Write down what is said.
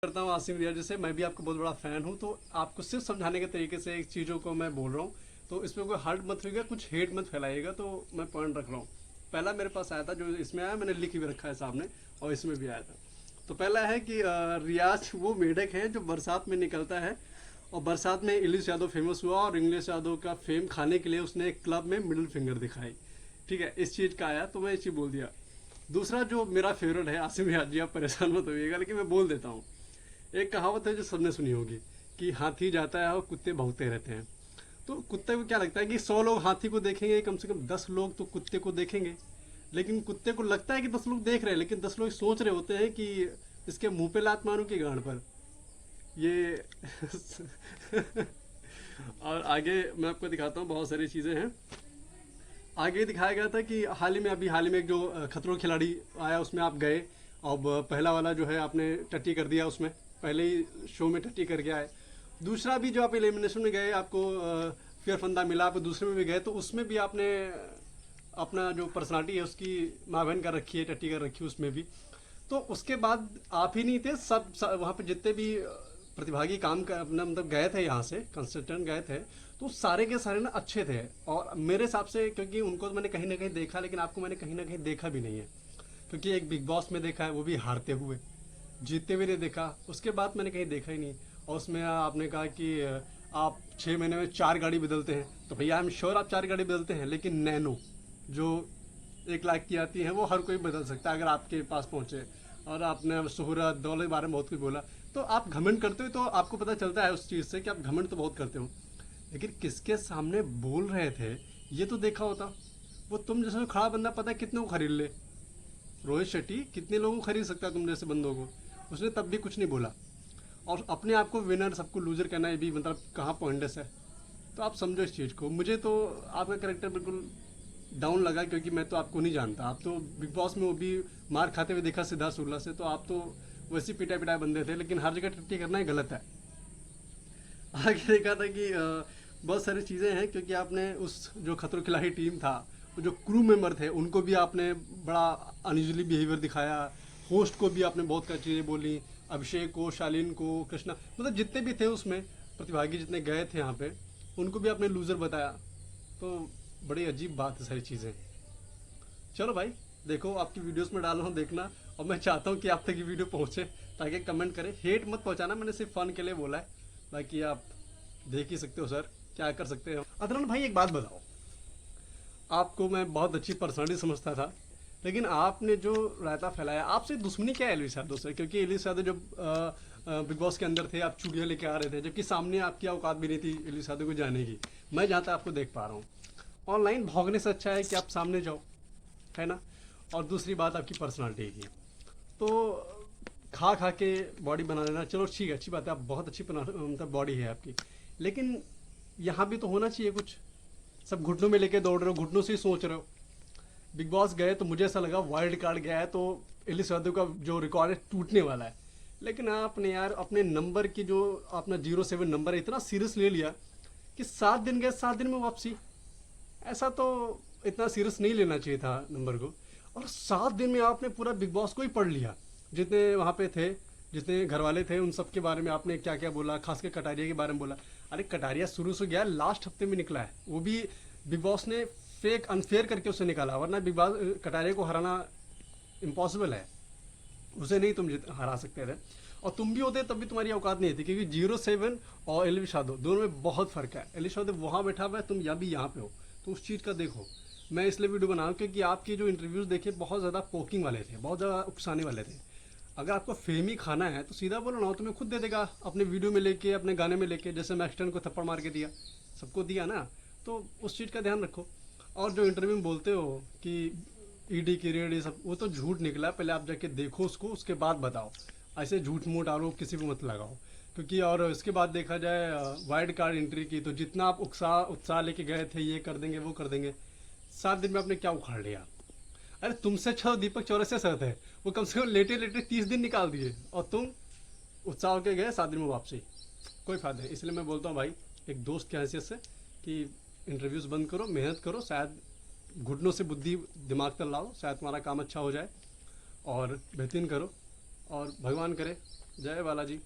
करता हूँ आसिम रिया, जैसे मैं भी आपका बहुत बड़ा फ़ैन हूँ, तो आपको सिर्फ समझाने के तरीके से एक चीज़ों को मैं बोल रहा हूँ। तो इसमें कोई हर्ट मत होइएगा, कुछ हेट मत फैलाइएगा। तो मैं पॉइंट रख रहा हूँ। पहला मेरे पास आया था, जो इसमें आया मैंने लिख भी रखा है सामने, और इसमें भी आया था। तो पहला है कि रियाज वो मेढक है जो बरसात में निकलता है, और बरसात में इलिश यादव फेमस हुआ, और इंग्लिश यादव का फेम खाने के लिए उसने एक क्लब में मिडिल फिंगर दिखाई। ठीक है, इस चीज़ का आया तो मैं ये चीज़ बोल दिया। दूसरा जो मेरा फेवरेट है, आसिम रियाज जी आप परेशान मत होइएगा, लेकिन मैं बोल देता हूँ। एक कहावत है जो सबने सुनी होगी कि हाथी जाता है और कुत्ते भौंकते रहते हैं। तो कुत्ते को क्या लगता है कि 100 लोग हाथी को देखेंगे, कम से कम 10 लोग तो कुत्ते को देखेंगे। लेकिन कुत्ते को लगता है कि 10 लोग देख रहे हैं, लेकिन 10 लोग सोच रहे होते हैं कि इसके मुंह पे लात मारूं कि गांड पर। ये और आगे मैं आपको दिखाता हूँ, बहुत सारी चीज़ें हैं। आगे दिखाया गया था कि हाल ही में एक जो खतरों के खिलाड़ी आया उसमें आप गए। अब पहला वाला जो है आपने टट्टी कर दिया, उसमें पहले ही शो में टट्टी करके आए। दूसरा भी जो आप एलिमिनेशन में गए, आपको फेयर फंदा मिला, आप दूसरे में भी गए तो उसमें भी आपने अपना जो पर्सनालिटी है उसकी मावहन कर रखी है, टट्टी कर रखी है उसमें भी। तो उसके बाद आप ही नहीं थे, सब वहाँ पे जितने भी प्रतिभागी काम कर अपना मतलब गए थे, यहाँ से कंसल्टेंट गए थे, तो सारे के सारे ना अच्छे थे। और मेरे हिसाब से, क्योंकि उनको तो मैंने कहीं ना कहीं देखा, लेकिन आपको मैंने कहीं ना कहीं देखा भी नहीं है। क्योंकि एक बिग बॉस में देखा है, वो भी हारते हुए, जीतते हुए नहीं देखा। उसके बाद मैंने कहीं देखा ही नहीं। और उसमें आपने कहा कि आप 6 महीने में 4 गाड़ी बदलते हैं, तो भैया आई एम श्योर आप 4 गाड़ी बदलते हैं, लेकिन नैनो जो 1 लाख की आती है वो हर कोई बदल सकता है अगर आपके पास पहुंचे। और आपने शोहरत दौलत के बारे में बहुत कुछ बोला। तो आप घमंड करते हो, तो आपको पता चलता है उस चीज़ से कि आप घमंड तो बहुत करते हो, लेकिन किसके सामने बोल रहे थे ये तो देखा होता। वो तुम जैसे खड़ा बंदा पता है कितने को खरीद ले, रोहित शेट्टी कितने लोगों को खरीद सकता है तुम जैसे बंदों को, उसने तब भी कुछ नहीं बोला। और अपने आप को विनर सबको लूजर कहना, ये भी मतलब कहाँ पॉइंटलेस है। तो आप समझो इस चीज़ को। मुझे तो आपका करेक्टर बिल्कुल डाउन लगा, क्योंकि मैं तो आपको नहीं जानता। आप तो बिग बॉस में वो भी मार खाते हुए देखा सिद्धार्थ शुक्ला से, तो आप तो वैसे पिटाए पिटाए बंदे थे, लेकिन हर जगह टट्टी करना ही गलत है। आगे देखा था कि बहुत सारी चीज़ें हैं, क्योंकि आपने उस जो खतरों खिलाड़ी टीम था, वो जो क्रू मेंबर थे, उनको भी आपने बड़ा अनयूजली बिहेवियर दिखाया। होस्ट को भी आपने बहुत सारी चीज़ें बोली, अभिषेक को, शालीन को, कृष्णा, मतलब जितने भी थे उसमें प्रतिभागी जितने गए थे यहाँ पे, उनको भी आपने लूज़र बताया। तो बड़ी अजीब बात है सारी चीज़ें। चलो भाई, देखो आपकी वीडियोस में डाल रहा हूँ, देखना। और मैं चाहता हूँ कि आप तक ये वीडियो पहुँचे, ताकि कमेंट करें। हेट मत पहुँचाना, मैंने सिर्फ फन के लिए बोला है। बाकी आप देख ही सकते हो सर, क्या कर सकते हो। अदनान भाई एक बात बताओ, आपको मैं बहुत अच्छी पर्सनालिटी समझता था, लेकिन आपने जो रायता फैलाया, आपसे दुश्मनी क्या है एलिस यादव से? क्योंकि एलिस यादव जब बिग बॉस के अंदर थे, आप चूड़ियाँ लेके आ रहे थे, जबकि सामने आपकी औकात भी नहीं थी एलिस यादव को जाने की। मैं जहाँ तक आपको देख पा रहा हूँ, ऑनलाइन भौंकने से अच्छा है कि आप सामने जाओ, है ना। और दूसरी बात आपकी पर्सनालिटी की, तो खा खा के बॉडी बना लेना, चलो ठीक है, अच्छी बात है, आप बहुत अच्छी मतलब बॉडी है आपकी, लेकिन यहाँ भी तो होना चाहिए कुछ। सब घुटनों में लेके दौड़ रहे हो, घुटनों से ही सोच रहे हो। बिग बॉस गए तो मुझे ऐसा लगा वाइल्ड कार्ड गया है तो एलिस यादव का जो रिकॉर्ड है टूटने वाला है। लेकिन आपने यार अपने नंबर की जो अपना 07 नंबर है इतना सीरियस ले लिया कि 7 दिन गए 7 दिन में वापसी। ऐसा तो इतना सीरियस नहीं लेना चाहिए था नंबर को। और 7 दिन में आपने पूरा बिग बॉस को ही पढ़ लिया, जितने वहाँ पे थे, जितने घर वाले थे, उन सब के बारे में आपने क्या क्या बोला, खास कर कटारिया के बारे में बोला। अरे कटारिया शुरू से गया, लास्ट हफ्ते में निकला है, वो भी बिग बॉस ने फेक अनफेयर करके उसे निकाला, वरना बिग बॉस कटारिया को हराना इम्पॉसिबल है। उसे नहीं तुम हरा सकते थे, और तुम भी होते तब भी तुम्हारी औकात नहीं थी, क्योंकि 07 और एलिश यादव दोनों में बहुत फर्क है। एलिश यादव वहाँ बैठा हुआ है, तुम या भी यहाँ पे हो, तो उस चीज़ का देखो। मैं इसलिए वीडियो बनाऊँ क्योंकि आपके जो इंटरव्यूज़ देखे बहुत ज़्यादा पोकिंग वाले थे, बहुत ज़्यादा उकसाने वाले थे। अगर आपको फेम ही खाना है तो सीधा बोलो ना, वो तुम्हें खुद दे देगा अपने वीडियो में लेके, अपने गाने में लेके, जैसे मैक्सटन को थप्पड़ मार के दिया, सबको दिया ना। तो उस चीज़ का ध्यान रखो। और जो इंटरव्यू में बोलते हो कि ईडी की रेड ये सब, वो तो झूठ निकला। पहले आप जाके देखो उसको, उसके बाद बताओ। ऐसे झूठ मूठ आरोप किसी को मत लगाओ। क्योंकि और इसके बाद देखा जाए वाइल्ड कार्ड एंट्री की, तो जितना आप उत्साह लेके गए थे, ये कर देंगे वो कर देंगे, 7 दिन में आपने क्या उखाड़ लिया। अरे तुमसे अच्छा दीपक चौरसिया सर थे, वो कम से कम लेटे लेटे 30 दिन निकाल दिए, और तुम उत्साह के गए 7 दिन में वापसी। कोई फायदा नहीं। इसलिए मैं बोलता हूँ भाई, एक दोस्त की हैसियत से, कि इंटरव्यूज़ बंद करो, मेहनत करो, शायद घुटनों से बुद्धि दिमाग तक लाओ, शायद तुम्हारा काम अच्छा हो जाए, और बेहतरीन करो। और भगवान करे जय बालाजी।